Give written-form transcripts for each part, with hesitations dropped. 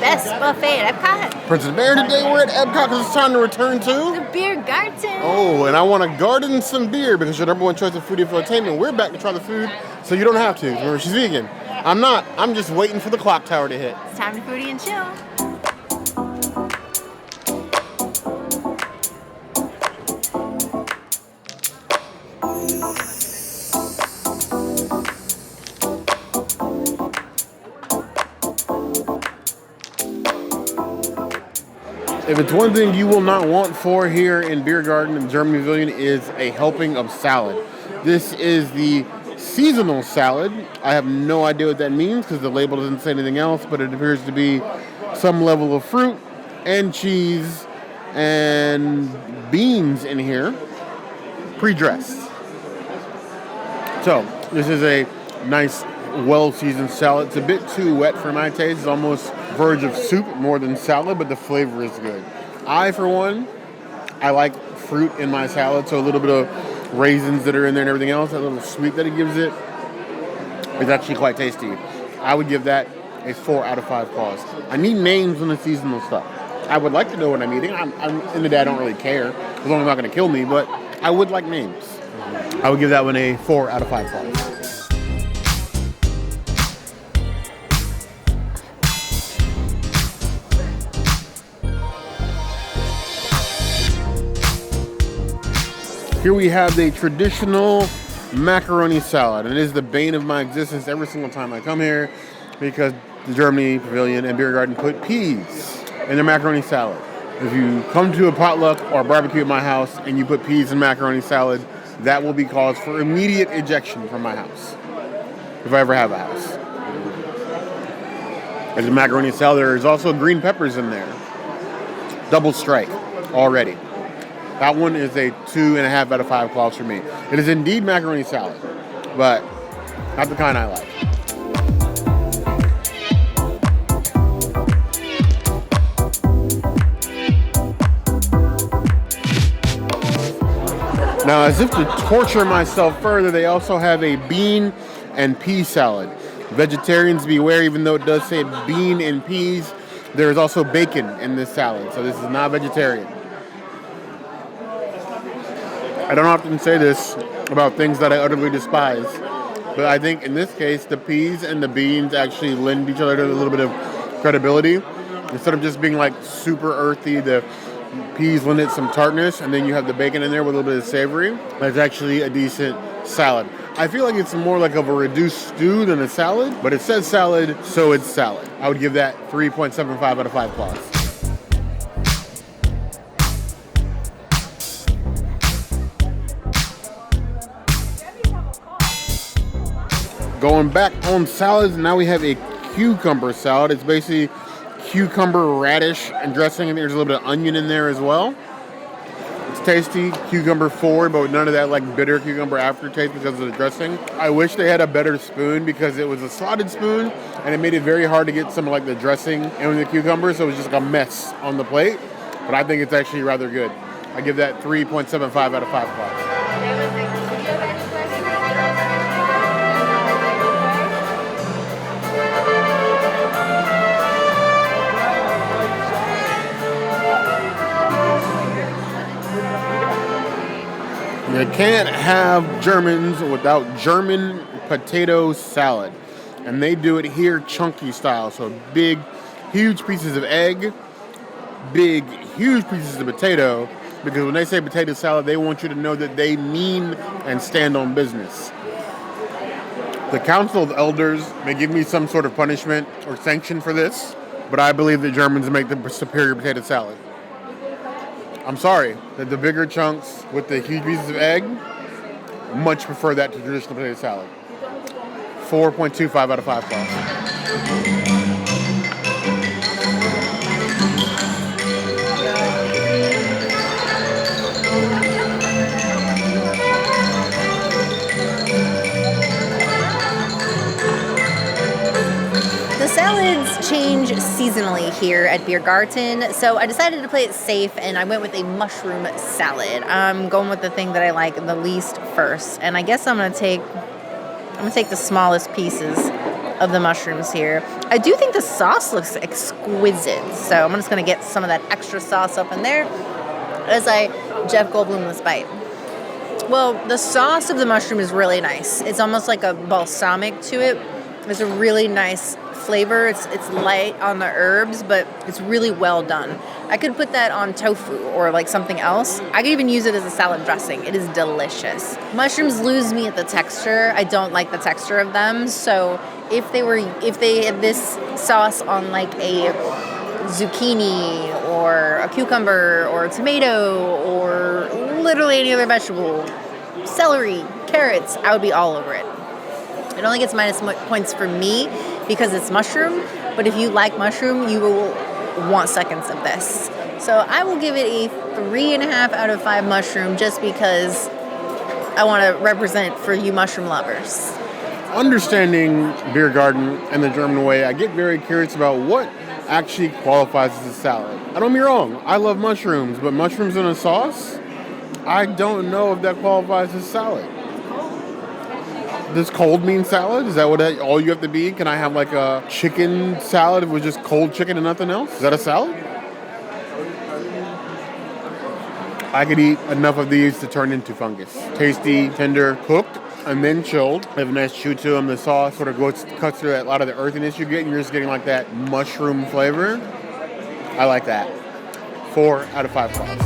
best buffet at EPCOT. Princess Bear, today we're at EPCOT because it's time to return to The Biergarten. Oh, and I want to garden some beer because your number one choice of foodie for entertainment. We're back to try the food, so you don't have to. Remember, she's vegan. I'm not. I'm just waiting for the clock tower to hit. It's time to foodie and chill. If it's one thing you will not want for here in Biergarten in German Pavilion is a helping of salad. This is the seasonal salad. I have no idea what that means because the label doesn't say anything else, but it appears to be some level of fruit and cheese and beans in here, pre-dressed. So this is a nice, well-seasoned salad. It's a bit too wet for my taste. It's almost verge of soup more than salad, but the flavor is good. For one, I like fruit in my salad, so a little bit of raisins that are in there and everything else, that little sweet that it gives it is actually quite tasty. I would give that a 4 out of 5 claws. I need names on the seasonal stuff. I would like to know what I'm eating. In the day, I don't really care, as long as it's not going to kill me, but I would like names. I would give that one a 4 out of 5 claws. Here we have the traditional macaroni salad, and it is the bane of my existence every single time I come here because the Germany Pavilion and Biergarten put peas in their macaroni salad. If you come to a potluck or a barbecue at my house and you put peas in macaroni salad, that will be cause for immediate ejection from my house, if I ever have a house. There's a macaroni salad. There's also green peppers in there. Double strike already. That one is a 2.5 out of 5 claws for me. It is indeed macaroni salad, but not the kind I like. Now, as if to torture myself further, they also have a bean and pea salad. Vegetarians beware, even though it does say bean and peas, there is also bacon in this salad, so this is not vegetarian. I don't often say this about things that I utterly despise, but I think in this case, the peas and the beans actually lend each other a little bit of credibility. Instead of just being like super earthy, the peas lend it some tartness, and then you have the bacon in there with a little bit of savory. That's actually a decent salad. I feel like it's more like of a reduced stew than a salad, but it says salad, so it's salad. I would give that 3.75 out of 5 claws. Going back on salads, now we have a cucumber salad. It's basically cucumber, radish, and dressing. And there's a little bit of onion in there as well. It's tasty, cucumber forward, but with none of that like bitter cucumber aftertaste because of the dressing. I wish they had a better spoon because it was a slotted spoon, and it made it very hard to get some of like the dressing and the cucumber, so it was just like a mess on the plate. But I think it's actually rather good. I give that 3.75 out of 5 claws. You can't have Germans without German potato salad. And they do it here chunky style. So big, huge pieces of egg, big, huge pieces of potato. Because when they say potato salad, they want you to know that they mean and stand on business. The Council of Elders may give me some sort of punishment or sanction for this, but I believe that Germans make the superior potato salad. I'm sorry, that the bigger chunks with the huge pieces of egg, much prefer that to traditional potato salad. 4.25 out of 5 claws. Salads change seasonally here at Biergarten, so I decided to play it safe and I went with a mushroom salad. I'm going with the thing that I like the least first, and I guess I'm gonna take the smallest pieces of the mushrooms here. I do think the sauce looks exquisite, so I'm just going to get some of that extra sauce up in there as I Jeff Goldblum this bite. Well, the sauce of the mushroom is really nice. It's almost like a balsamic to it. There's a really nice flavor. It's light on the herbs, but it's really well done. I could put that on tofu or like something else. I could even use it as a salad dressing. It is delicious. Mushrooms lose me at the texture. I don't like the texture of them. So if they had this sauce on like a zucchini or a cucumber or a tomato or literally any other vegetable, celery, carrots, I would be all over it. It only gets minus points for me because it's mushroom, but if you like mushroom, you will want seconds of this. So I will give it a 3.5 out of 5 mushroom just because I want to represent for you mushroom lovers. Understanding Biergarten and the German way, I get very curious about what actually qualifies as a salad. I don't get me wrong, I love mushrooms, but mushrooms in a sauce, I don't know if that qualifies as salad. Does cold mean salad? Is that what all you have to be? Can I have like a chicken salad with just cold chicken and nothing else? Is that a salad? I could eat enough of these to turn into fungus. Tasty, tender, cooked, and then chilled. They have a nice chew to them. The sauce sort of cuts through a lot of the earthiness you get, and you're just getting like that mushroom flavor. I like that. 4 out of 5 claws.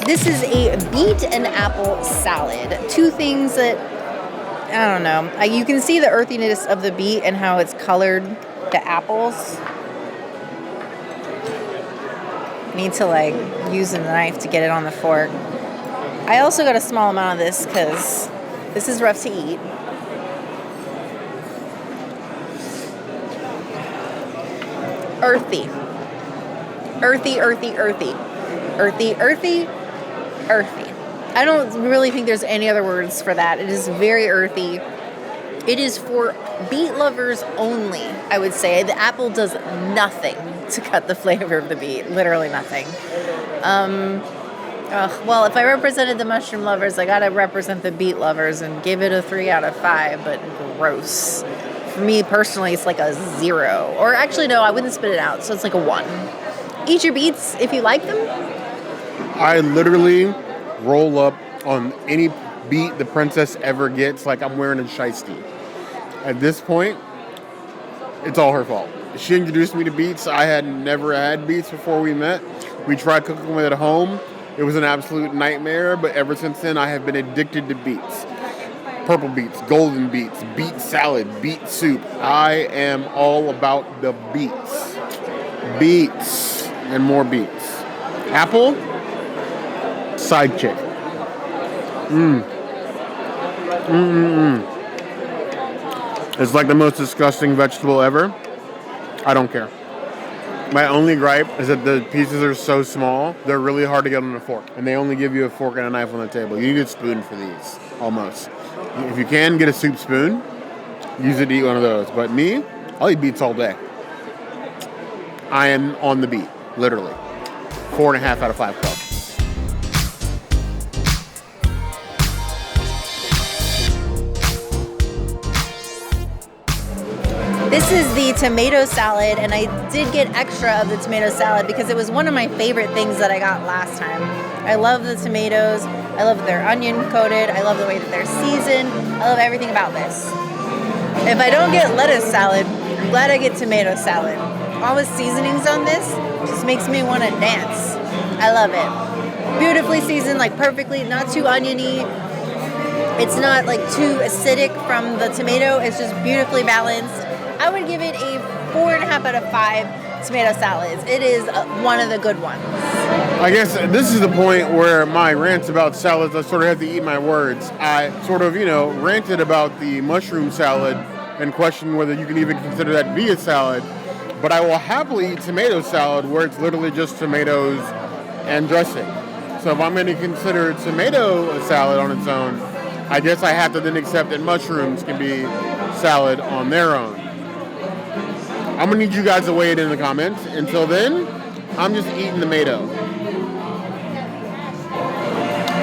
This is a beet and apple salad. Two things that, I don't know. You can see the earthiness of the beet and how it's colored the apples. I need to like use a knife to get it on the fork. I also got a small amount of this because this is rough to eat. Earthy. Earthy, earthy, earthy. Earthy, earthy, earthy. I don't really think there's any other words for that. It is very earthy. It is for beet lovers only, I would say. The apple does nothing to cut the flavor of the beet. Literally nothing. Well, if I represented the mushroom lovers, I gotta represent the beet lovers and give it a 3 out of 5, but gross. For me personally, it's like a 0. Or actually, no, I wouldn't spit it out, so it's like a 1. Eat your beets if you like them. I literally roll up on any beet the princess ever gets like I'm wearing a shiesty. At this point, it's all her fault. She introduced me to beets. I had never had beets before we met. We tried cooking with it at home. It was an absolute nightmare, but ever since then, I have been addicted to beets. Purple beets, golden beets, beet salad, beet soup. I am all about the beets. Beets and more beets. Apple, side chick. It's like the most disgusting vegetable ever. I don't care. My only gripe is that the pieces are so small, they're really hard to get on a fork. And they only give you a fork and a knife on the table. You need a spoon for these, almost. If you can, get a soup spoon. Use it to eat one of those. But me, I'll eat beets all day. I am on the beet, literally. 4.5 out of 5 cups. This is the tomato salad, and I did get extra of the tomato salad because it was one of my favorite things that I got last time. I love the tomatoes. I love their onion coated. I love the way that they're seasoned. I love everything about this. If I don't get lettuce salad, I'm glad I get tomato salad. All the seasonings on this just makes me want to dance. I love it. Beautifully seasoned, like perfectly, not too oniony. It's not like too acidic from the tomato. It's just beautifully balanced. I would give it a 4.5 out of 5 tomato salads. It is one of the good ones. I guess this is the point where my rants about salads, I sort of have to eat my words. I sort of, ranted about the mushroom salad and questioned whether you can even consider that be a salad. But I will happily eat tomato salad where it's literally just tomatoes and dressing. So if I'm going to consider tomato a salad on its own, I guess I have to then accept that mushrooms can be salad on their own. I'm going to need you guys to weigh it in the comments. Until then, I'm just eating tomato.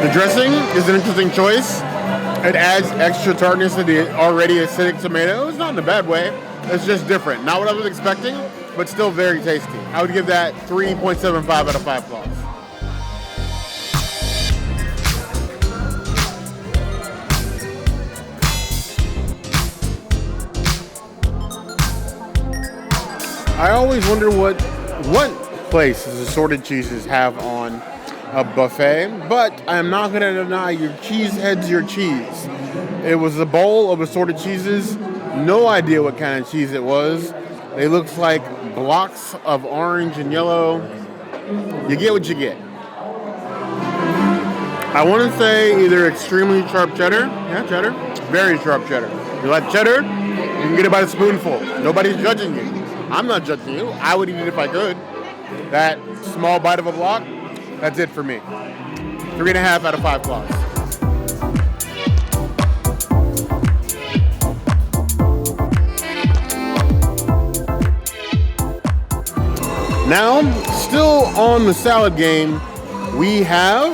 The dressing is an interesting choice. It adds extra tartness to the already acidic tomato. It's not in a bad way. It's just different. Not what I was expecting, but still very tasty. I would give that 3.75 out of 5 claws. I always wonder what places Assorted Cheeses have on a buffet, but I am not going to deny your cheese heads your cheese. It was a bowl of assorted cheeses. No idea what kind of cheese it was. They looked like blocks of orange and yellow. You get what you get. I want to say either extremely sharp cheddar. Yeah, cheddar. Very sharp cheddar. If you like cheddar, you can get it by the spoonful. Nobody's judging you. I'm not judging you. I would eat it if I could. That small bite of a block, that's it for me. 3.5 out of 5 claws. Now, still on the salad game, we have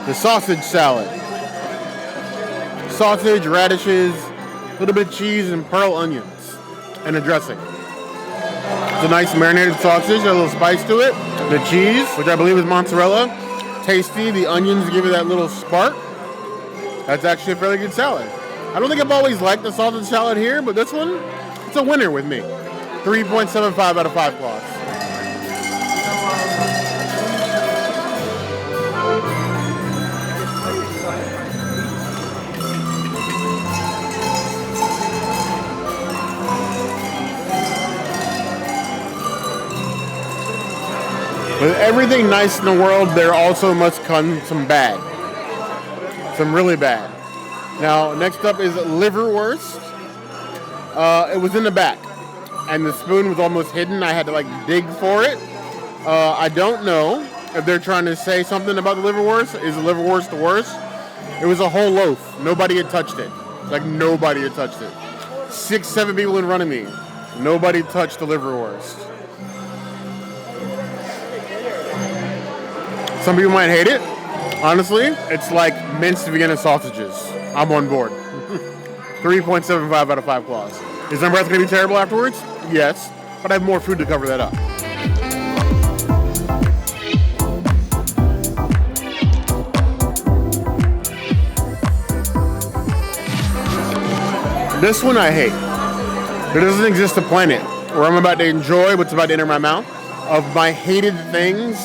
the sausage salad. Sausage, radishes, a little bit of cheese, and pearl onions, and a dressing. It's a nice marinated sausage, a little spice to it. The cheese, which I believe is mozzarella, tasty. The onions give it that little spark. That's actually a fairly good salad. I don't think I've always liked the sausage salad here, but this one, it's a winner with me. 3.75 out of 5 claws. With everything nice in the world, there also must come some bad. Some really bad. Now, next up is Liverwurst. It was in the back, and the spoon was almost hidden. I had to, dig for it. I don't know if they're trying to say something about the Liverwurst. Is the Liverwurst the worst? It was a whole loaf. Nobody had touched it. Nobody had touched it. 6, 7 people in front of me. Nobody touched the Liverwurst. Some people might hate it. Honestly, it's like minced Vienna sausages. I'm on board. 3.75 out of 5 claws. Is my breath going to be terrible afterwards? Yes, but I have more food to cover that up. This one I hate. There doesn't exist a planet where I'm about to enjoy what's about to enter my mouth of my hated things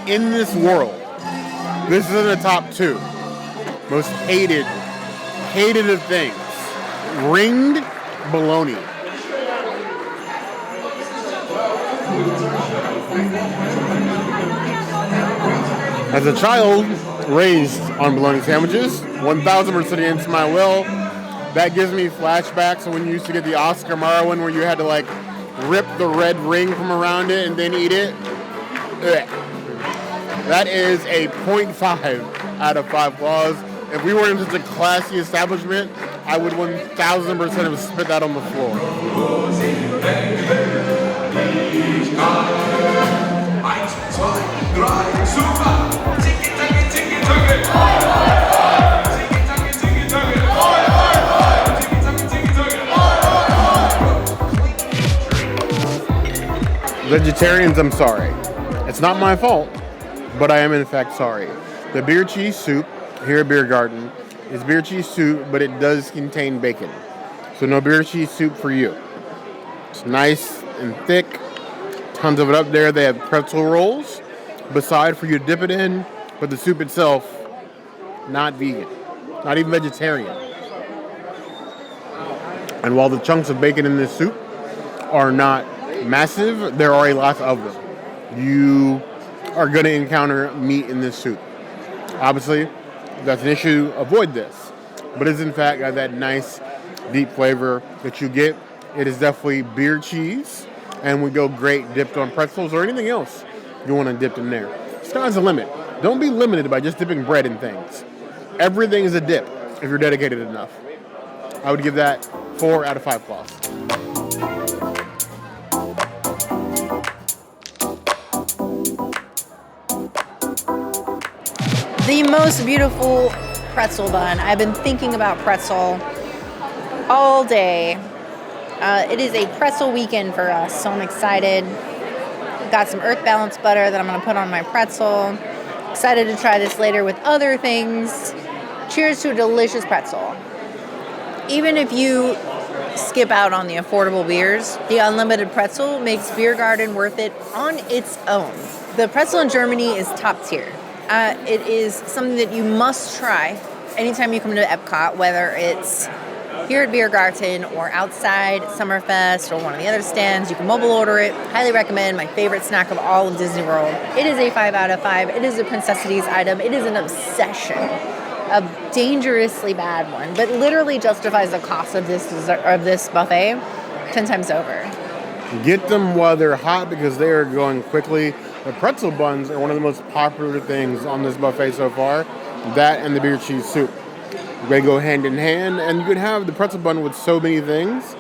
in this world. This is in the top 2. Most hated of things. Ringed bologna. As a child raised on bologna sandwiches, 1,000% against my will, that gives me flashbacks of when you used to get the Oscar Mayer one where you had to rip the red ring from around it and then eat it. Ugh. That is a 0.5 out of 5 claws. If we were in such a classy establishment, I would 1,000% have spit that on the floor. Vegetarians, I'm sorry. It's not my fault, but I am in fact sorry. The beer cheese soup here at Biergarten is beer cheese soup, but it does contain bacon. So no beer cheese soup for you. It's nice and thick. Tons of it up there. They have pretzel rolls beside for you to dip it in, but the soup itself, not vegan. Not even vegetarian. And while the chunks of bacon in this soup are not massive, there are a lot of them. You are going to encounter meat in this soup. Obviously, if that's an issue, avoid this. But it's in fact got that nice, deep flavor that you get. It is definitely beer cheese and would go great dipped on pretzels or anything else you want to dip in there. Sky's the limit. Don't be limited by just dipping bread in things. Everything is a dip if you're dedicated enough. I would give that 4 out of 5 claws. The most beautiful pretzel bun. I've been thinking about pretzel all day. It is a pretzel weekend for us, so I'm excited. Got some Earth Balance butter that I'm going to put on my pretzel. Excited to try this later with other things. Cheers to a delicious pretzel. Even if you skip out on the affordable beers, the unlimited pretzel makes Biergarten worth it on its own. The pretzel in Germany is top tier. It is something that you must try anytime you come to EPCOT, whether it's here at Biergarten or outside Summerfest or one of the other stands. You can mobile order it. Highly recommend. My favorite snack of all of Disney World. It is a 5 out of 5. It is a Princessities item. It is an obsession. A dangerously bad one, but literally justifies the cost of this buffet 10 times over. Get them while they're hot because they are going quickly. The pretzel buns are one of the most popular things on this buffet so far. That and the beer cheese soup. They go hand in hand, and you could have the pretzel bun with so many things.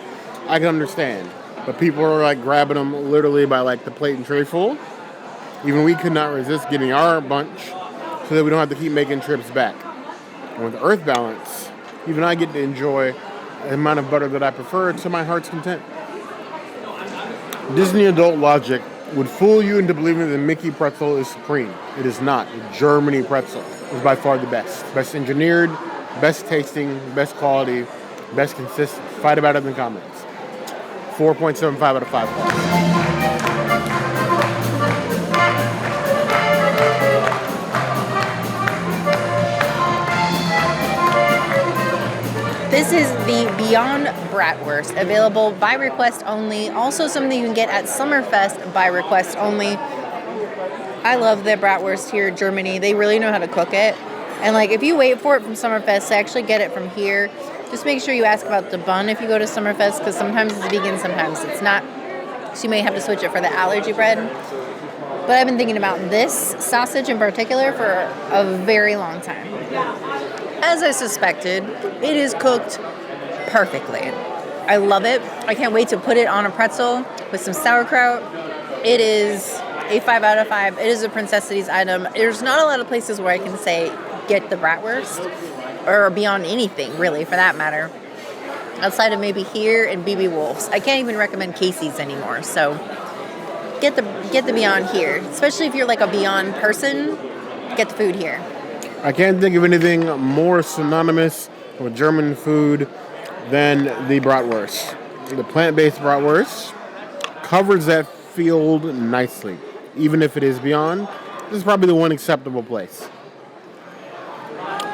I can understand. But people are like grabbing them literally by like the plate and tray full. Even we could not resist getting our bunch so that we don't have to keep making trips back. And with Earth Balance, even I get to enjoy the amount of butter that I prefer to my heart's content. Disney adult logic would fool you into believing that the Mickey pretzel is supreme. It is not. The Germany pretzel is by far the best. Best engineered, best tasting, best quality, best consistent. Fight about it in the comments. 4.75 out of 5 points. This is the Beyond Bratwurst, available by request only. Also something you can get at Summerfest by request only. I love the Bratwurst here in Germany. They really know how to cook it. And like if you wait for it from Summerfest to actually get it from here, just make sure you ask about the bun if you go to Summerfest, because sometimes it's vegan, sometimes it's not. So you may have to switch it for the allergy bread. But I've been thinking about this sausage in particular for a very long time. As I suspected, it is cooked perfectly. I love it. I can't wait to put it on a pretzel with some sauerkraut. It is a 5 out of 5. It is a Princessities item. There's not a lot of places where I can say get the Bratwurst, or Beyond anything, really, for that matter. Outside of maybe here and BB Wolf's. I can't even recommend Casey's anymore, so get the Beyond here. Especially if you're like a Beyond person, get the food here. I can't think of anything more synonymous with German food than the Bratwurst. The plant-based Bratwurst covers that field nicely. Even if it is Beyond, this is probably the one acceptable place.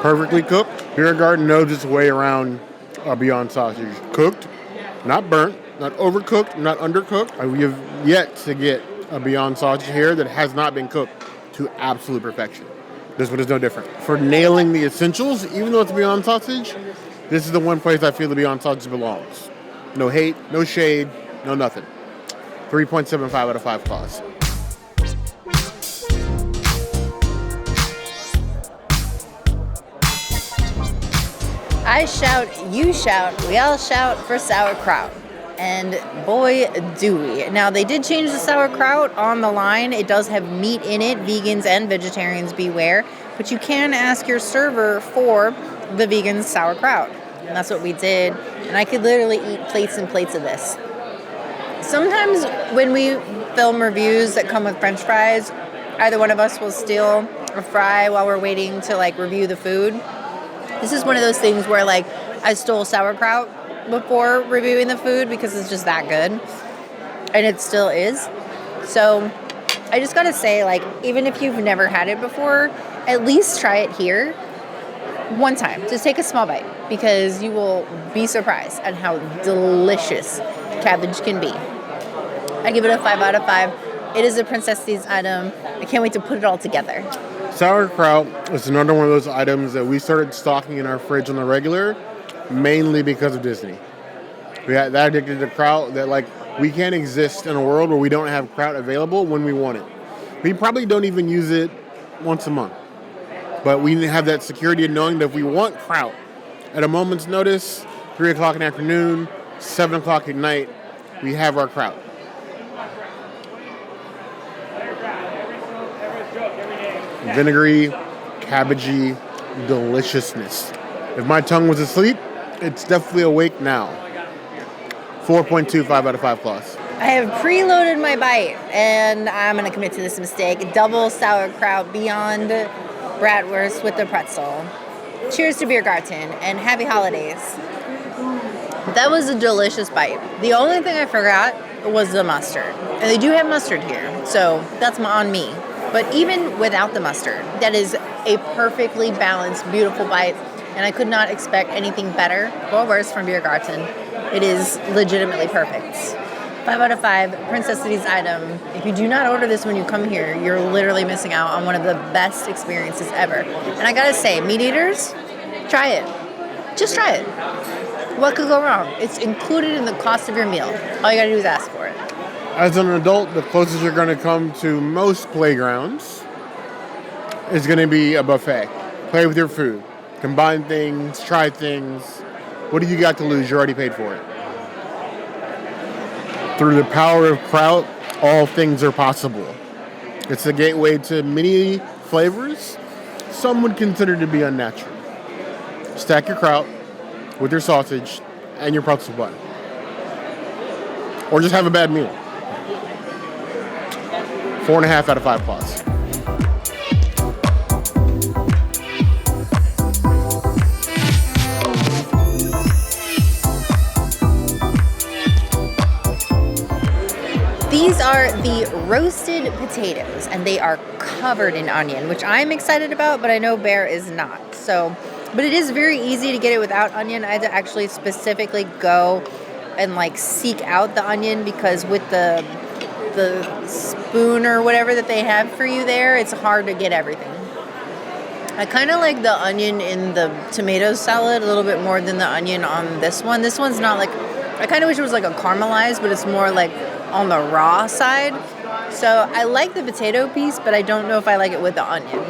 Perfectly cooked. Biergarten knows its way around a Beyond sausage. Cooked, not burnt, not overcooked, not undercooked. We have yet to get a Beyond sausage here that has not been cooked to absolute perfection. This one is no different. For nailing the essentials, even though it's Beyond sausage, this is the one place I feel the Beyond sausage belongs. No hate, no shade, no nothing. 3.75 out of 5 claws. I shout, you shout, we all shout for sauerkraut. And boy, do we. Now, they did change the sauerkraut on the line. It does have meat in it. Vegans and vegetarians beware. But you can ask your server for the vegan sauerkraut. And that's what we did. And I could literally eat plates and plates of this. Sometimes when we film reviews that come with French fries, either one of us will steal a fry while we're waiting to like review the food. This is one of those things where like I stole sauerkraut before reviewing the food because it's just that good, and it still is. So I just gotta say, like, even if you've never had it before, at least try it here one time. Just take a small bite, because you will be surprised at how delicious cabbage can be. I give it a 5 out of 5. It is a Princessities item. I can't wait to put it all together. Sauerkraut is another one of those items that we started stocking in our fridge on the regular, mainly because of Disney. We got that addicted to kraut that, like, we can't exist in a world where we don't have kraut available when we want it. We probably don't even use it once a month. But we have that security of knowing that if we want kraut at a moment's notice, 3 o'clock in the afternoon, 7 o'clock at night, we have our kraut. Vinegary, cabbagey deliciousness. If my tongue was asleep, it's definitely awake now. 4.25 out of 5 claws. I have preloaded my bite, and I'm going to commit to this mistake. Double sauerkraut beyond Bratwurst with the pretzel. Cheers to Biergarten, and happy holidays. That was a delicious bite. The only thing I forgot was the mustard. And they do have mustard here, so that's on me. But even without the mustard, that is a perfectly balanced, beautiful bite. And I could not expect anything better or worse from Biergarten. It is legitimately perfect. 5 out of 5, Princess City's item. If you do not order this when you come here, you're literally missing out on one of the best experiences ever. And I gotta say, meat eaters, try it. Just try it. What could go wrong? It's included in the cost of your meal. All you gotta do is ask for it. As an adult, the closest you're going to come to most playgrounds is going to be a buffet. Play with your food. Combine things. Try things. What do you got to lose? You already paid for it. Through the power of kraut, all things are possible. It's the gateway to many flavors some would consider to be unnatural. Stack your kraut with your sausage and your pretzel bun. Or just have a bad meal. 4.5 out of 5 claws. These are the roasted potatoes, and they are covered in onion, which I'm excited about, but I know Bear is not. So, but it is very easy to get it without onion. I had to actually specifically go and like seek out the onion because with the spoon or whatever that they have for you there, it's hard to get everything. I kind of like the onion in the tomato salad a little bit more than the onion on this one. This one's not like, I kind of wish it was like a caramelized, but it's more like on the raw side. So I like the potato piece, but I don't know if I like it with the onion.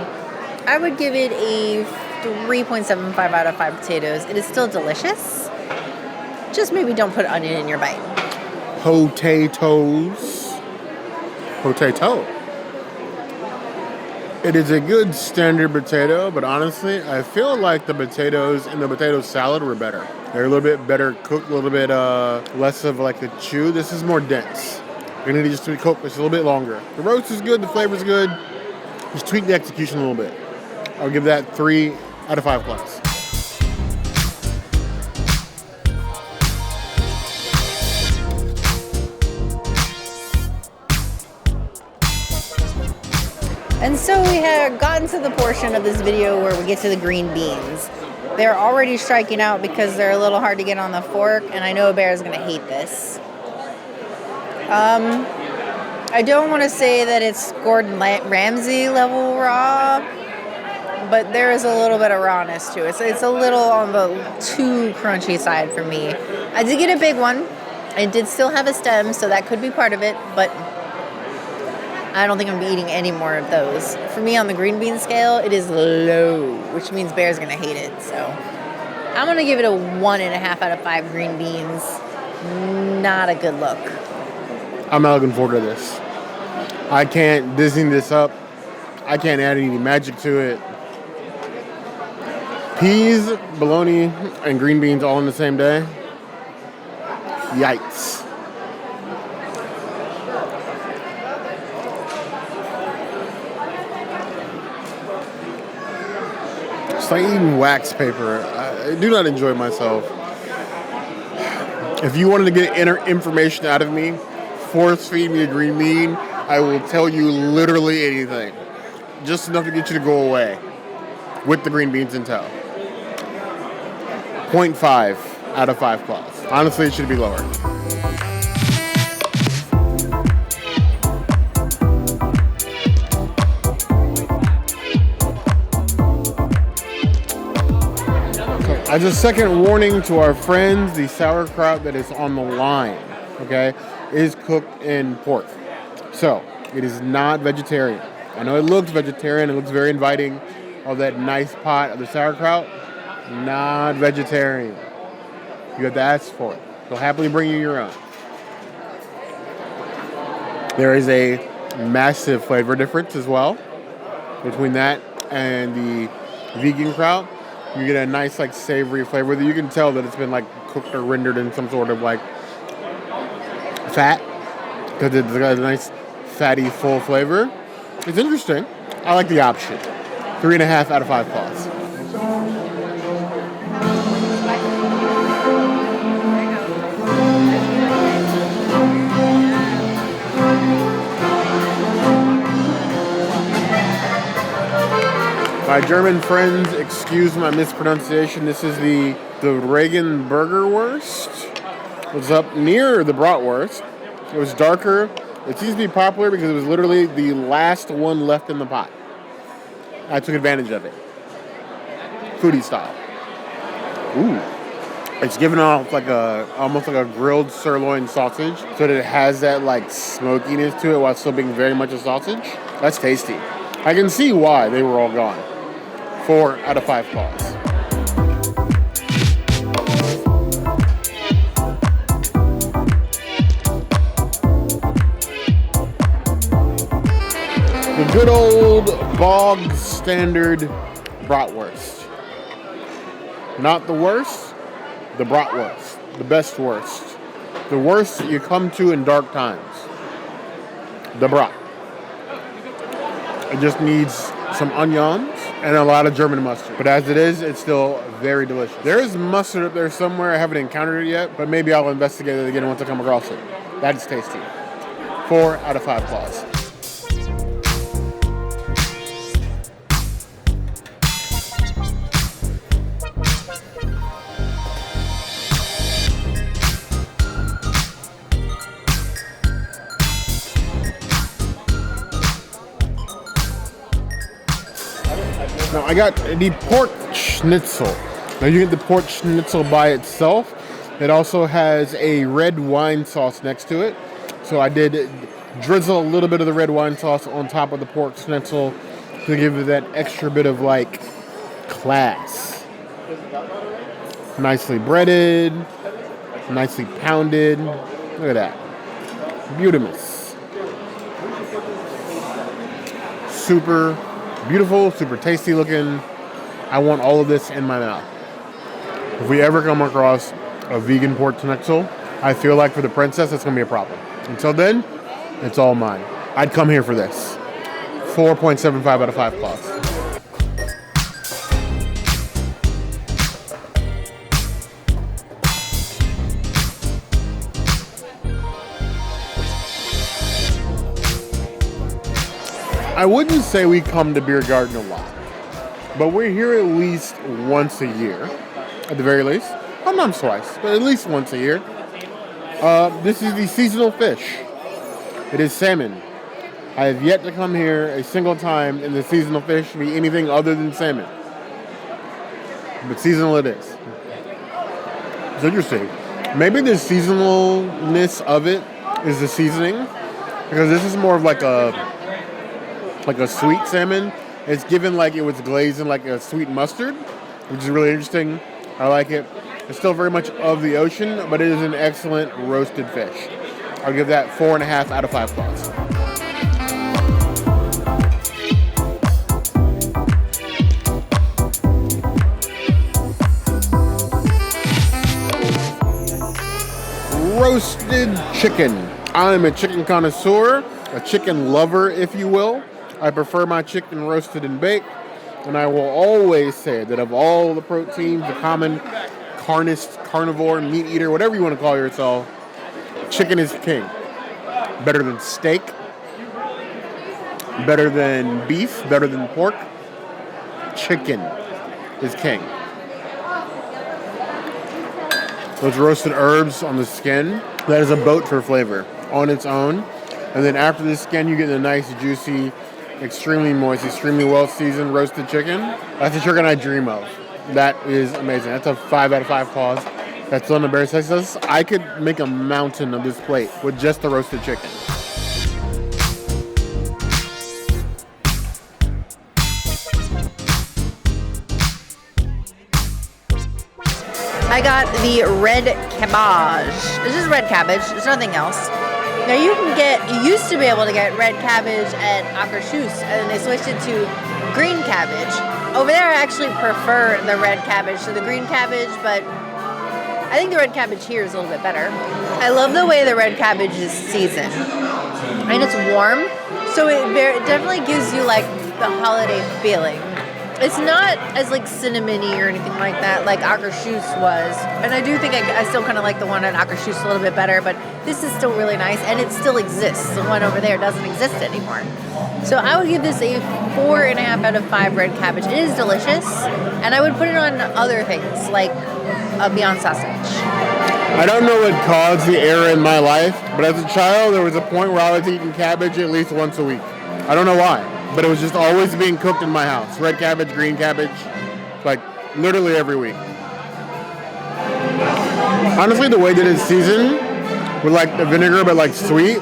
I would give it a 3.75 out of 5 potatoes. It is still delicious. Just maybe don't put onion in your bite. Potatoes. Potato. It is a good standard potato, but honestly, I feel like the potatoes in the potato salad were better. They're a little bit better cooked, a little bit less of like a chew. This is more dense. You're gonna need just to cook this a little bit longer. The roast is good, the flavor's good. Just tweak the execution a little bit. I'll give that 3 out of 5 claws. And so we have gotten to the portion of this video where we get to the green beans. They're already striking out because they're a little hard to get on the fork, and I know Bear is going to hate this. I don't want to say that it's Gordon Ramsay level raw, but there is a little bit of rawness to it. So it's a little on the too crunchy side for me. I did get a big one. I did still have a stem, so that could be part of it, but I don't think I'm going to be eating any more of those. For me, on the green bean scale, it is low, which means Bear's going to hate it. So I'm going to give it a 1.5 out of 5 green beans. Not a good look. I'm not looking forward to this. I can't Disney this up. I can't add any magic to it. Peas, bologna, and green beans all in the same day? Yikes. It's like eating wax paper. I do not enjoy myself. If you wanted to get information out of me, force feed me a green bean, I will tell you literally anything. Just enough to get you to go away with the green beans in tow. 0.5 out of 5 claws. Honestly, it should be lower. As a second warning to our friends, the sauerkraut that is on the line, okay, is cooked in pork. So, it is not vegetarian. I know it looks vegetarian, it looks very inviting. All that nice pot of the sauerkraut, not vegetarian. You have to ask for it. They'll happily bring you your own. There is a massive flavor difference as well between that and the vegan kraut, you get a nice like savory flavor that you can tell that it's been like cooked or rendered in some sort of like fat, because it's got a nice fatty full flavor. It's interesting. I like the option. 3.5 out of 5 claws. My German friends, excuse my mispronunciation. This is the Regensburger Wurst. It was up near the Bratwurst. It was darker. It seems to be popular because it was literally the last one left in the pot. I took advantage of it. Foodie style. Ooh. It's giving off like almost like a grilled sirloin sausage, so that it has that like smokiness to it while still being very much a sausage. That's tasty. I can see why they were all gone. 4 out of 5 claws. The good old bog standard Bratwurst. Not the worst, the Bratwurst. The best worst. The worst you come to in dark times. The Brat. It just needs some onions and a lot of German mustard. But as it is, it's still very delicious. There is mustard up there somewhere. I haven't encountered it yet, but maybe I'll investigate it again once I come across it. That is tasty. 4 out of 5 claws. Now I got the pork schnitzel. Now you get the pork schnitzel by itself. It also has a red wine sauce next to it. So I did drizzle a little bit of the red wine sauce on top of the pork schnitzel to give it that extra bit of like class. Nicely breaded, nicely pounded. Look at that. Beautimous. Super beautiful, super tasty looking. I want all of this in my mouth. If we ever come across a vegan pork schnitzel, I feel like for the princess, it's going to be a problem. Until then, it's all mine. I'd come here for this. 4.75 out of 5 claws. I wouldn't say we come to Biergarten a lot, but we're here at least once a year, at the very least. Sometimes twice, but at least once a year. This is the seasonal fish. It is salmon. I have yet to come here a single time and the seasonal fish be anything other than salmon. But seasonal it is. It's interesting. Maybe the seasonalness of it is the seasoning, because this is more of like a sweet salmon. It's given like it was glazed in like a sweet mustard, which is really interesting. I like it. It's still very much of the ocean, but it is an excellent roasted fish. I'll give that 4.5 out of 5 claws. Roasted chicken. I'm a chicken connoisseur, a chicken lover, if you will. I prefer my chicken roasted and baked, and I will always say that of all the proteins, the common carnivore, meat eater, whatever you want to call yourself, chicken is king. Better than steak, better than beef, better than pork. Chicken is king. Those roasted herbs on the skin, that is a boat for flavor on its own. And then after the skin, you get the nice, juicy, extremely moist, extremely well-seasoned roasted chicken. That's the chicken I dream of. That is amazing. That's a 5 out of 5 claws. That's still in the Bear Texas. I could make a mountain of this plate with just the roasted chicken. I got the red cabbage. It's just red cabbage. There's nothing else. Now you used to be able to get red cabbage at Ackershus, and they switched it to green cabbage. Over there, I actually prefer the red cabbage to the green cabbage, but I think the red cabbage here is a little bit better. I love the way the red cabbage is seasoned. And it's warm, so it definitely gives you like the holiday feeling. It's not as like cinnamony or anything like that, like Akershus was. And I do think I still kind of like the one at Akershus a little bit better, but this is still really nice, and it still exists. The one over there doesn't exist anymore. So I would give this a 4.5 out of 5 red cabbage. It is delicious, and I would put it on other things, like a Beyond Sausage. I don't know what caused the era in my life, but as a child, there was a point where I was eating cabbage at least once a week. I don't know why, but it was just always being cooked in my house. Red cabbage, green cabbage, like literally every week. Honestly, the way that it's seasoned with like the vinegar but like sweet,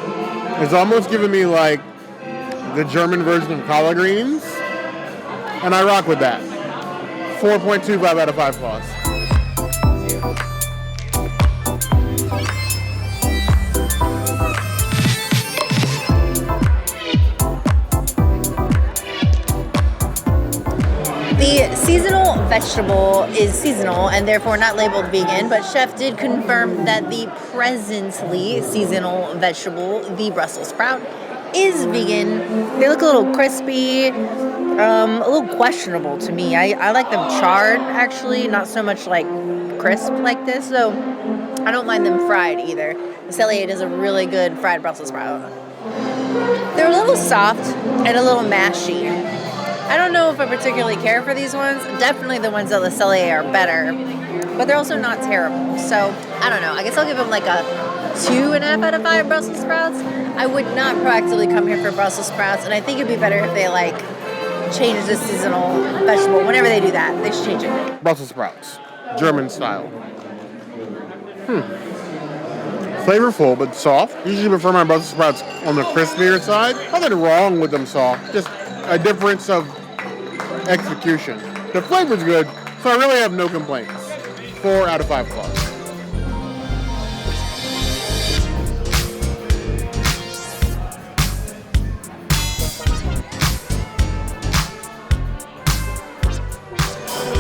it's almost giving me like the German version of collard greens, and I rock with that. 4.25 out of 5 claws. The seasonal vegetable is seasonal and therefore not labeled vegan, but Chef did confirm that the presently seasonal vegetable, the Brussels sprout, is vegan. They look a little crispy, a little questionable to me. I like them charred, actually, not so much like crisp like this, so I don't mind them fried either. The Sautéed is a really good fried Brussels sprout. They're a little soft and a little mashy. I don't know if I particularly care for these ones. Definitely the ones at the Sautéed are better, but they're also not terrible. So, I don't know. I guess I'll give them like a 2.5 out of 5 Brussels sprouts. I would not proactively come here for Brussels sprouts, and I think it'd be better if they like change the seasonal vegetable. Whenever they do that, they should change it. Brussels sprouts, German style. Flavorful but soft. Usually prefer my Brussels sprouts on the crispier side. Nothing wrong with them soft, just a difference of execution. The flavor's good, so I really have no complaints. 4 out of 5 claws.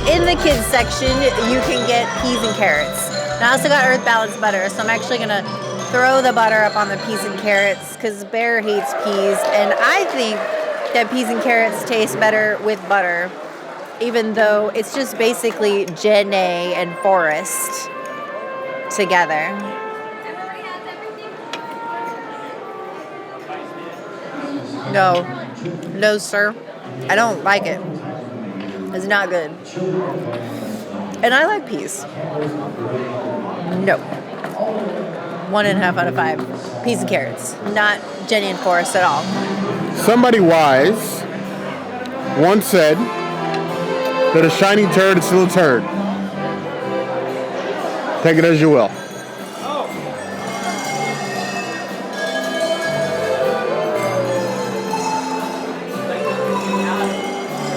In the kids section, you can get peas and carrots. And I also got Earth Balance butter, so I'm actually gonna throw the butter up on the peas and carrots because Bear hates peas, and I think that peas and carrots taste better with butter, even though it's just basically Jenny and Forrest together. No, sir. I don't like it. It's not good. And I like peas. No. 1.5 out of 5. Peas and carrots. Not Jenny and Forrest at all. Somebody wise once said that a shiny turd is still a turd. Take it as you will.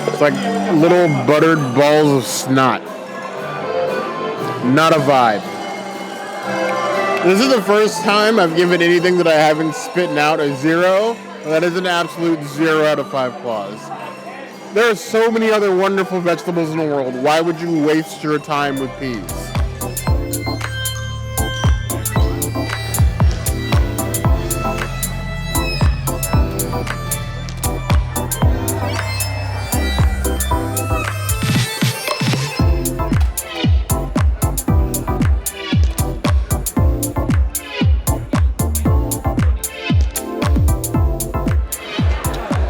It's like little buttered balls of snot. Not a vibe. This is the first time I've given anything that I haven't spitting out a 0. That is an absolute 0 out of 5 claws. There are so many other wonderful vegetables in the world. Why would you waste your time with peas?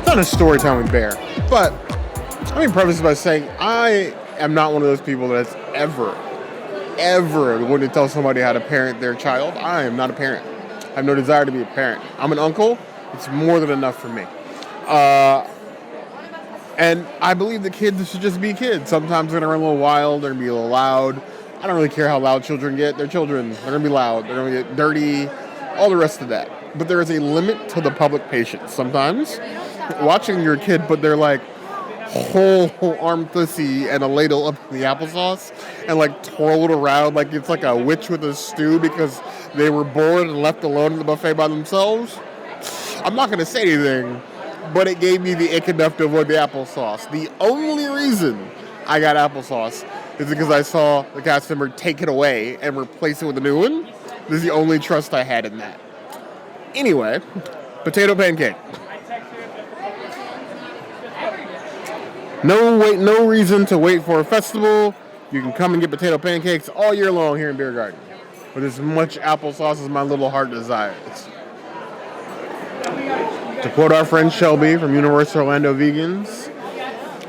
Not a storytelling bear, but let me preface by saying I am not one of those people that's ever going to tell somebody how to parent their child. I am not a parent. I have no desire to be a parent. I'm an uncle. It's more than enough for me. And I believe the kids should just be kids. Sometimes they're going to run a little wild. They're going to be a little loud. I don't really care how loud children get. They're children. They're going to be loud. They're going to get dirty. All the rest of that. But there is a limit to the public patience. Sometimes watching your kid put their like whole arm pussy and a ladle up in the applesauce and like twirl it around like it's like a witch with a stew because they were bored and left alone in the buffet by themselves. I'm not going to say anything, but it gave me the ick enough to avoid the applesauce. The only reason I got applesauce is because I saw the cast member take it away and replace it with a new one. This is the only trust I had in that. Anyway, potato pancake. No reason to wait for a festival. You can come and get potato pancakes all year long here in Biergarten, with as much applesauce as my little heart desires. To quote our friend Shelby from Universal Orlando Vegans,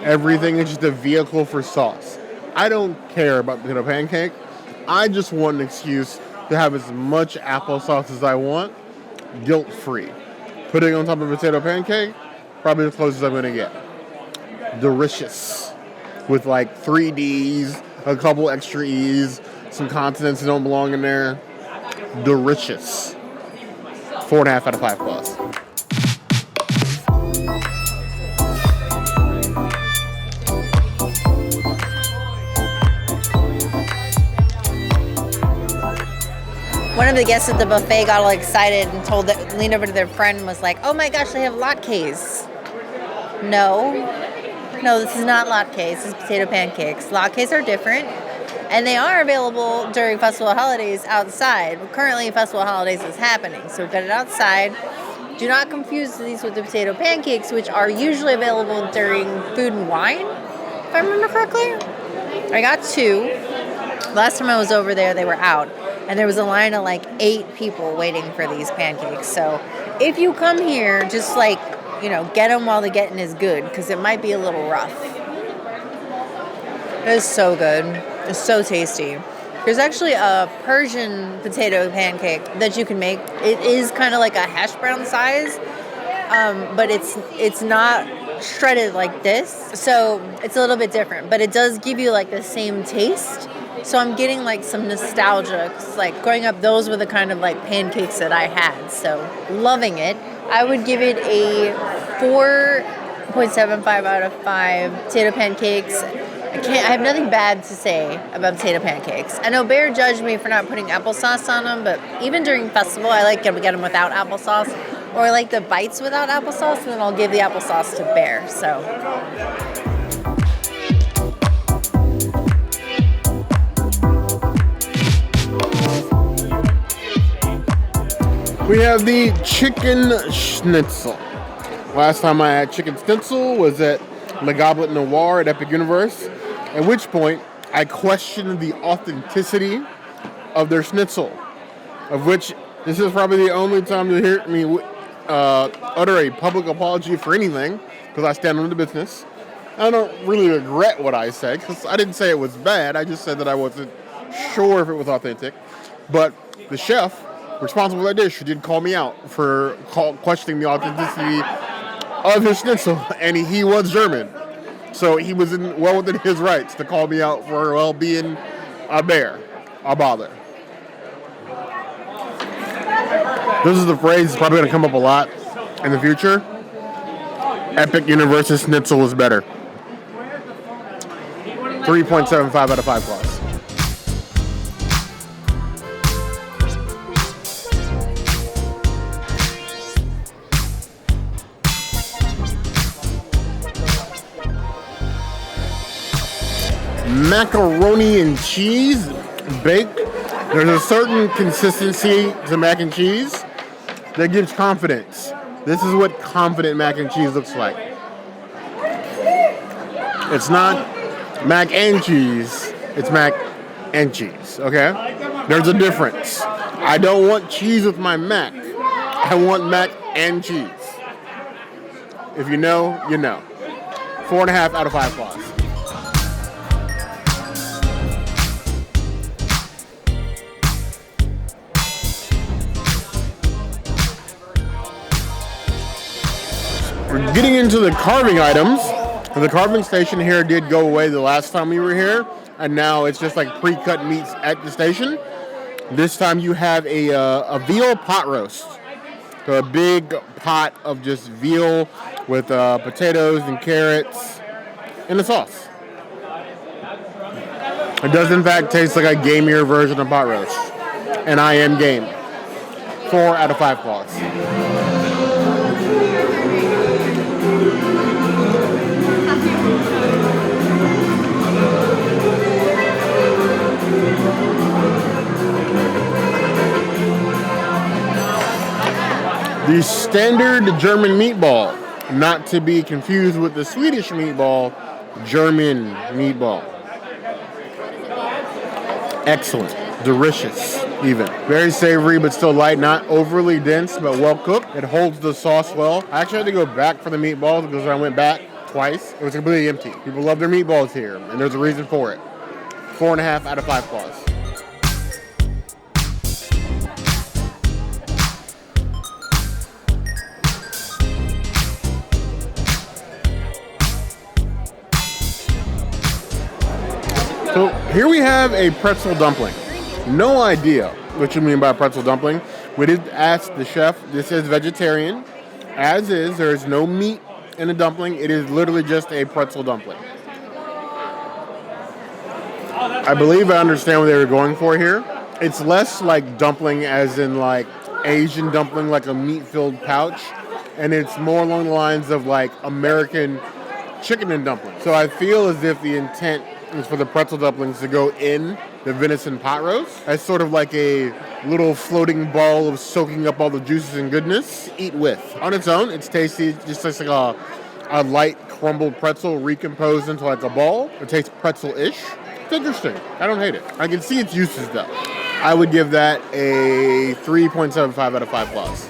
everything is just a vehicle for sauce. I don't care about potato pancake. I just want an excuse to have as much applesauce as I want, guilt-free. Putting it on top of a potato pancake, probably the closest I'm going to get. Delicious. With like 3 Ds, a couple extra E's, some consonants that don't belong in there. Delicious. 4.5 out of 5 plus. One of the guests at the buffet got all excited and leaned over to their friend and was like, "Oh my gosh, they have latkes." No, this is not latkes. This is potato pancakes. Latkes are different, and they are available during festival holidays outside. But currently, festival holidays is happening, so get it outside. Do not confuse these with the potato pancakes, which are usually available during Food and Wine, if I remember correctly. I got 2. Last time I was over there, they were out. And there was a line of like 8 people waiting for these pancakes. So if you come here, just like, get them while the getting is good, because it might be a little rough. It is so good. It's so tasty. There's actually a Persian potato pancake that you can make. It is kind of like a hash brown size, but it's not shredded like this. So it's a little bit different, but it does give you like the same taste. So I'm getting like some nostalgia, 'cause, like growing up, those were the kind of like pancakes that I had. So loving it. I would give it a 4.75 out of 5 potato pancakes. I have nothing bad to say about potato pancakes. I know Bear judged me for not putting applesauce on them, but even during festival, I like to get them without applesauce, or I like the bites without applesauce, and then I'll give the applesauce to Bear. So. We have the chicken schnitzel. Last time I had chicken schnitzel was at Le Goblet Noir at Epic Universe, at which point I questioned the authenticity of their schnitzel, of which this is probably the only time to hear me utter a public apology for anything, because I stand on the business. I don't really regret what I said, because I didn't say it was bad. I just said that I wasn't sure if it was authentic. But the chef responsible for that dish did call me out for questioning the authenticity of his schnitzel, and he was German. So he was well within his rights to call me out for, being a bear, a bother. This is the phrase that's probably going to come up a lot in the future. Epic Universe's schnitzel was better. 3.75 out of 5 plus. Macaroni and cheese baked. There's a certain consistency to mac and cheese that gives confidence. This is what confident mac and cheese looks like. It's not mac and cheese, it's mac and cheese, okay? There's a difference. I don't want cheese with my mac. I want mac and cheese. If you know, you know. 4.5 out of 5 plus. We're getting into the carving items. The carving station here did go away the last time we were here, and now it's just like pre-cut meats at the station. This time you have a veal pot roast. So a big pot of just veal with potatoes and carrots and a sauce. It does in fact taste like a gamier version of pot roast, and I am game. 4 out of 5 plus. The standard German meatball, not to be confused with the Swedish meatball, German meatball. Excellent. Delicious, even. Very savory, but still light, not overly dense, but well cooked. It holds the sauce well. I actually had to go back for the meatballs because I went back twice. It was completely empty. People love their meatballs here, and there's a reason for it. 4.5 out of 5 claws. So here we have a pretzel dumpling. No idea what you mean by pretzel dumpling. We did ask the chef. This is vegetarian. As is, there is no meat in the dumpling. It is literally just a pretzel dumpling. I believe I understand what they were going for here. It's less like dumpling as in like Asian dumpling, like a meat-filled pouch. And it's more along the lines of like American chicken and dumpling. So I feel as if the intent is for the pretzel dumplings to go in the venison pot roast as sort of like a little floating ball of soaking up all the juices and goodness. Eat with. On its own, it's tasty. It just tastes like a light crumbled pretzel recomposed into like a ball. It tastes pretzel-ish. It's interesting. I don't hate it. I can see its uses though. I would give that a 3.75 out of 5 claws.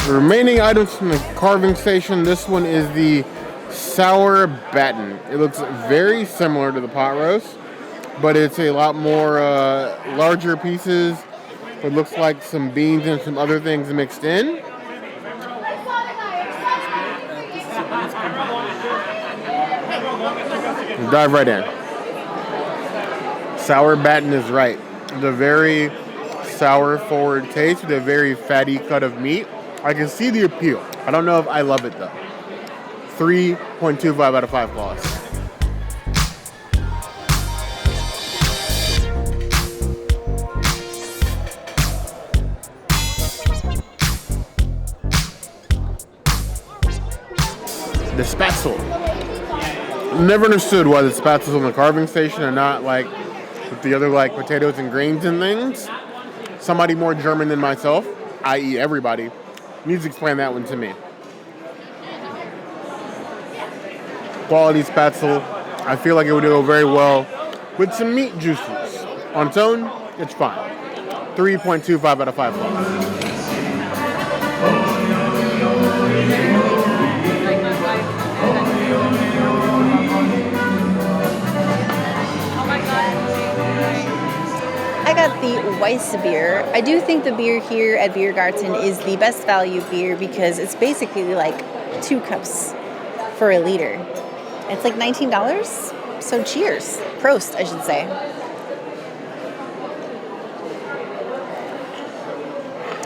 The remaining items from the carving station, this one is the sour batten. It looks very similar to the pot roast, but it's a lot more larger pieces. It looks like some beans and some other things mixed in. Dive right in. Sour batten is right. The very sour forward taste with a very fatty cut of meat. I can see the appeal. I don't know if I love it though. 3.25 out of 5 claws. The spatzel. Never understood why the spatzel's on the carving station and not like with the other like potatoes and grains and things. Somebody more German than myself, i.e. everybody, needs to explain that one to me. Quality spatzel. I feel like it would go very well with some meat juices. On its own, it's fine. 3.25 out of 5 claws. I got the Weiss beer. I do think the beer here at Biergarten is the best value beer because it's basically like 2 cups for a liter. It's like $19. So cheers. Prost, I should say.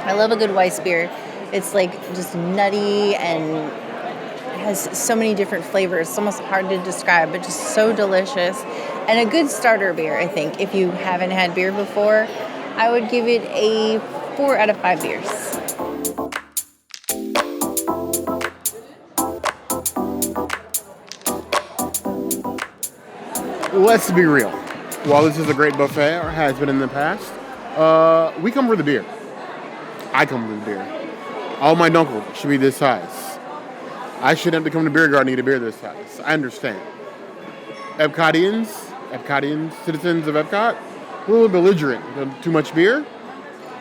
I love a good Weiss beer. It's like just nutty and it has so many different flavors. It's almost hard to describe, but just so delicious. And a good starter beer, I think. If you haven't had beer before, I would give it a 4 out of 5 beers. Let's be real. While this is a great buffet, or has been in the past, we come for the beer. I come for the beer. All my dunkles should be this size. I shouldn't have to come to Biergarten to get a beer this size. I understand. Epcotians, citizens of Epcot, a little belligerent. Too much beer?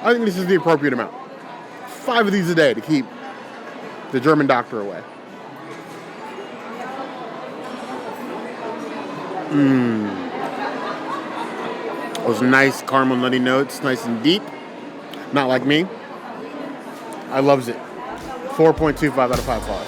I think this is the appropriate amount. 5 of these a day to keep the German doctor away. Those nice caramel nutty notes, nice and deep. Not like me. I loves it. 4.25 out of 5 claws.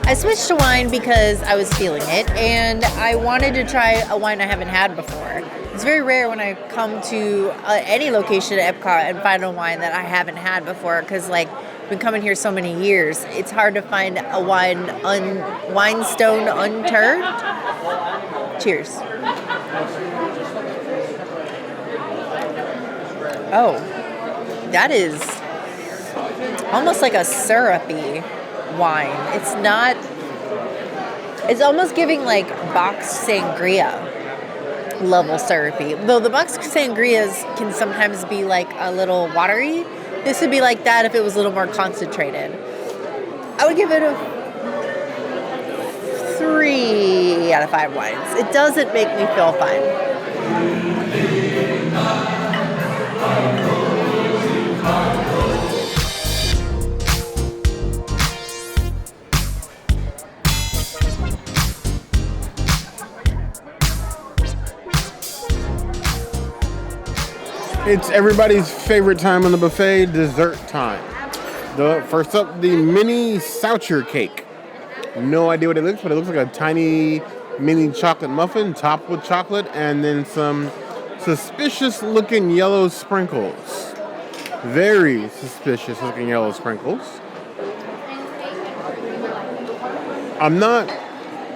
I switched to wine because I was feeling it, and I wanted to try a wine I haven't had before. It's very rare when I come to any location at Epcot and find a wine that I haven't had before, because like I've been coming here so many years, it's hard to find a wine stone unturned. Cheers. Oh, that is almost like a syrupy wine. It's not, it's almost giving like boxed sangria level syrupy. Though the boxed sangrias can sometimes be like a little watery. This would be like that if it was a little more concentrated. I would give it a 3 out of 5 wines. It doesn't make me feel fine. It's everybody's favorite time on the buffet, dessert time. First up, the mini Sautéed cake. No idea what it looks, but it looks like a tiny mini chocolate muffin topped with chocolate and then some suspicious looking yellow sprinkles. Very suspicious looking yellow sprinkles. I'm not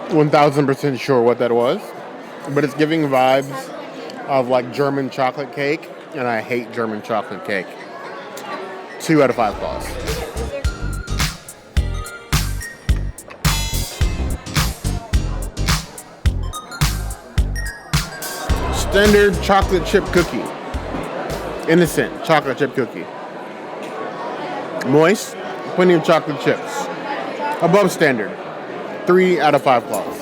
1000% sure what that was, but it's giving vibes of like German chocolate cake, and I hate German chocolate cake. 2 out of 5 claws. Standard chocolate chip cookie. Innocent chocolate chip cookie. Moist, plenty of chocolate chips. Above standard. 3 out of 5 claws.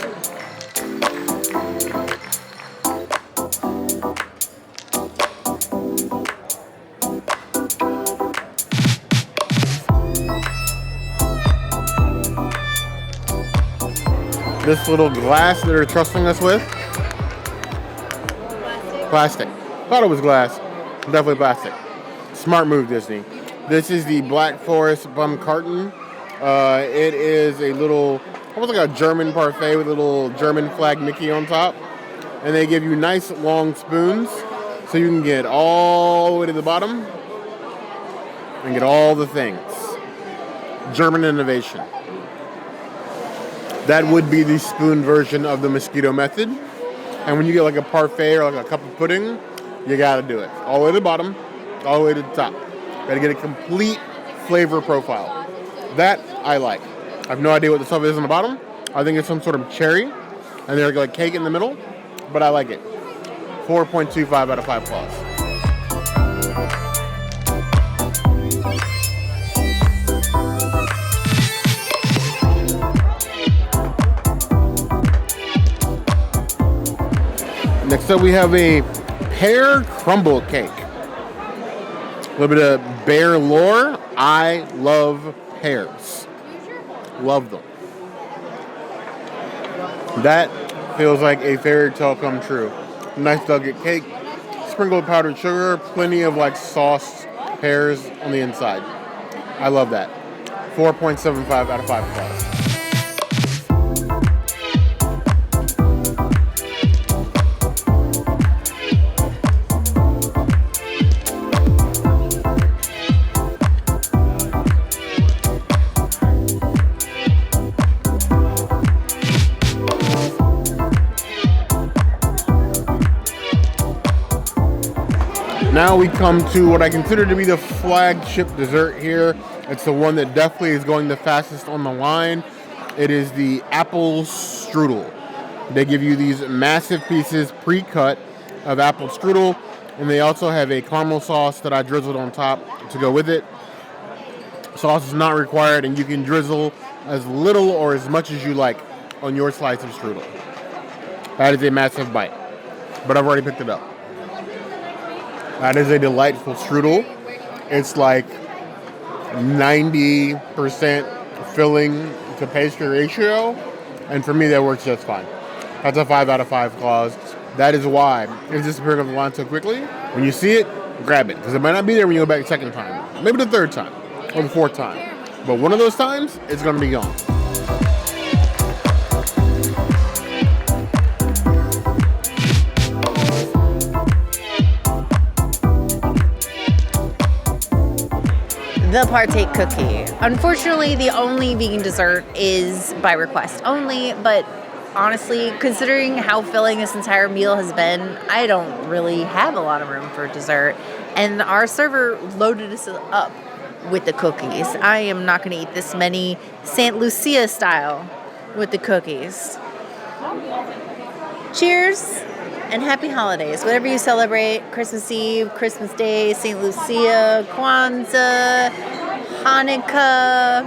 This little glass that they're trusting us with. Plastic. Thought it was glass. Definitely plastic. Smart move, Disney. This is the Black Forest Bum Carton. It is a little, almost like a German parfait with a little German flag Mickey on top. And they give you nice long spoons so you can get all the way to the bottom and get all the things. German innovation. That would be the spoon version of the mosquito method. And when you get like a parfait or like a cup of pudding, you gotta do it. All the way to the bottom, all the way to the top. Gotta get a complete flavor profile. That I like. I have no idea what the stuff is on the bottom. I think it's some sort of cherry. And there's like cake in the middle. But I like it. 4.25 out of 5 claws. Next up, we have a pear crumble cake. A little bit of bear lore. I love pears. Love them. That feels like a fairy tale come true. Nice nugget cake, sprinkled powdered sugar, plenty of like sauced pears on the inside. I love that. 4.75 out of 5 claws. Now we come to what I consider to be the flagship dessert here. It's the one that definitely is going the fastest on the line. It is the apple strudel. They give you these massive pieces pre-cut of apple strudel, and they also have a caramel sauce that I drizzled on top to go with it. Sauce is not required, and you can drizzle as little or as much as you like on your slice of strudel. That is a massive bite, but I've already picked it up. That is a delightful strudel. It's like 90% filling to pastry ratio, and for me that works just fine. That's a 5 out of 5 claws. That is why it's disappearing off the line so quickly. When you see it, grab it, because it might not be there when you go back the second time, maybe the third time or the fourth time. But one of those times, it's going to be gone. The Partake cookie. Unfortunately, the only vegan dessert is by request only, but honestly, considering how filling this entire meal has been, I don't really have a lot of room for dessert. And our server loaded us up with the cookies. I am not going to eat this many St. Lucia style with the cookies. Cheers and happy holidays. Whatever you celebrate, Christmas Eve, Christmas Day, St. Lucia, Kwanzaa, Hanukkah,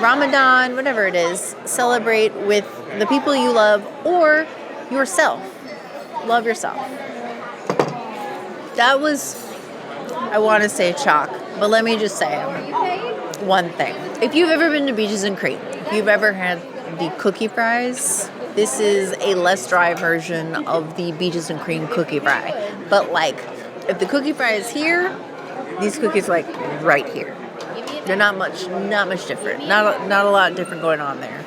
Ramadan, whatever it is, celebrate with the people you love or yourself. Love yourself. That was, I want to say chalk, but let me just say one thing. If you've ever been to Beaches and Cream, if you've ever had the cookie fries, this is a less dry version of the Beaches and Cream cookie fry. But like, if the cookie fry is here, these cookies are like right here. They're not much different. Not a lot different going on there.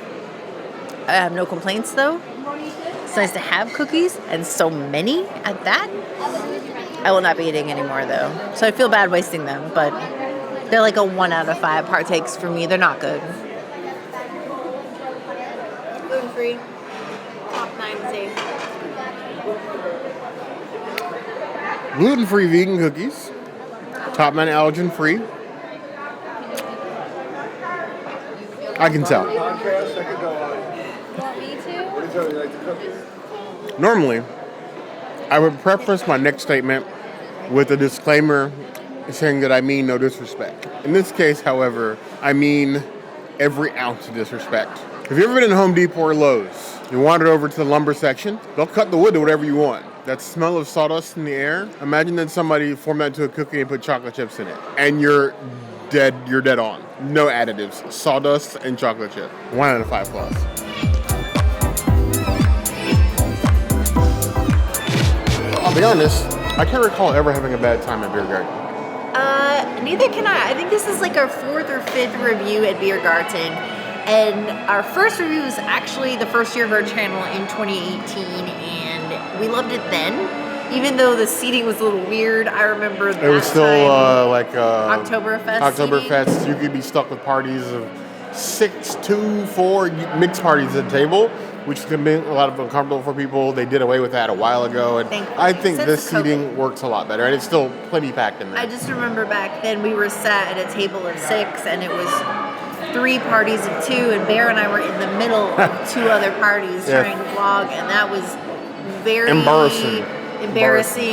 I have no complaints though. It's nice to have cookies and so many at that. I will not be eating anymore though, so I feel bad wasting them. But they're like a 1 out of 5 partakes for me. They're not good. Gluten-free. Top 9 safe. Gluten-free vegan cookies. Top 9 allergen-free. I can tell. Normally, I would preface my next statement with a disclaimer saying that I mean no disrespect. In this case, however, I mean every ounce of disrespect. If you've ever been in Home Depot or Lowe's, you wander over to the lumber section, they'll cut the wood to whatever you want. That smell of sawdust in the air, imagine that somebody formed that into a cookie and put chocolate chips in it. And you're dead on. No additives. Sawdust and chocolate chip. 1 out of 5 plus. I'll be honest, I can't recall ever having a bad time at Biergarten. Neither can I. I think this is like our 4th or 5th review at Biergarten. And our first review was actually the first year of our channel in 2018, and we loved it then. Even though the seating was a little weird, I remember that it was still Oktoberfest. Oktoberfest. You could be stuck with parties of 6, 2, 4 mixed parties at the table, which could have been a lot of uncomfortable for people. They did away with that a while ago, and I think this seating works a lot better, and it's still plenty packed in there. I just remember back then we were sat at a table of 6, and it was 3 parties of 2, and Bear and I were in the middle of 2 other parties trying to vlog, and that was very embarrassing.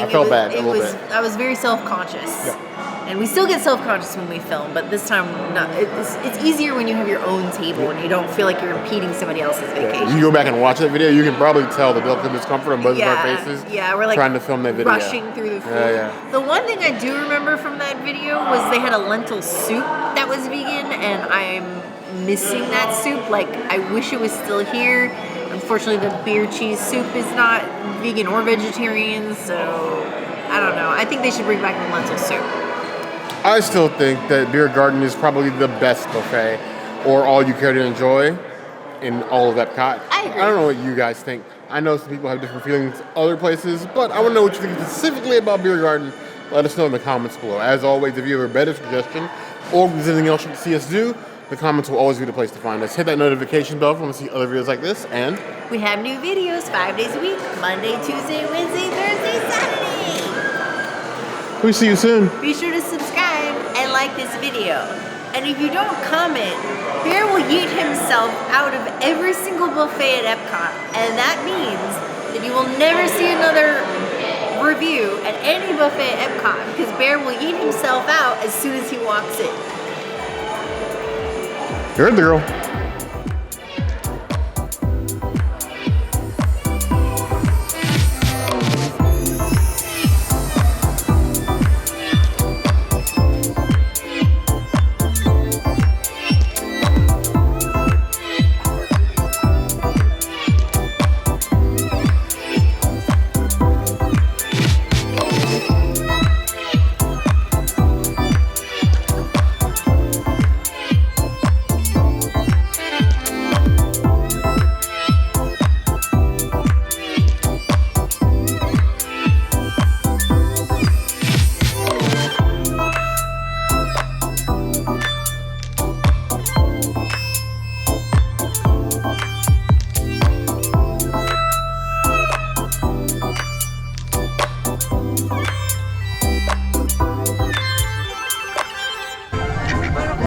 I felt bad a little bit. I was very self-conscious. Yeah. And we still get self-conscious when we film, but this time it's easier when you have your own table and you don't feel like you're impeding somebody else's vacation. You go back and watch that video, you can probably tell the delicate discomfort on both of our faces. Yeah, we're like trying to film that video. Rushing through the food. Yeah. The one thing I do remember from that video was they had a lentil soup that was vegan, and I'm missing that soup. Like, I wish it was still here. Unfortunately, the beer cheese soup is not vegan or vegetarian, so I don't know. I think they should bring back the lentil soup. I still think that Biergarten is probably the best buffet or all you care to enjoy in all of Epcot. I agree. I don't know what you guys think. I know some people have different feelings other places, but I want to know what you think specifically about Biergarten. Let us know in the comments below. As always, if you have a better suggestion or if there's anything else you can see us do, the comments will always be the place to find us. Hit that notification bell if you want to see other videos like this, and we have new videos 5 days a week: Monday, Tuesday, Wednesday, Thursday, Saturday. We see you soon. Be sure to subscribe and like this video. And if you don't comment, Bear will yeet himself out of every single buffet at Epcot. And that means that you will never see another review at any buffet at Epcot, because Bear will yeet himself out as soon as he walks in. You're the girl.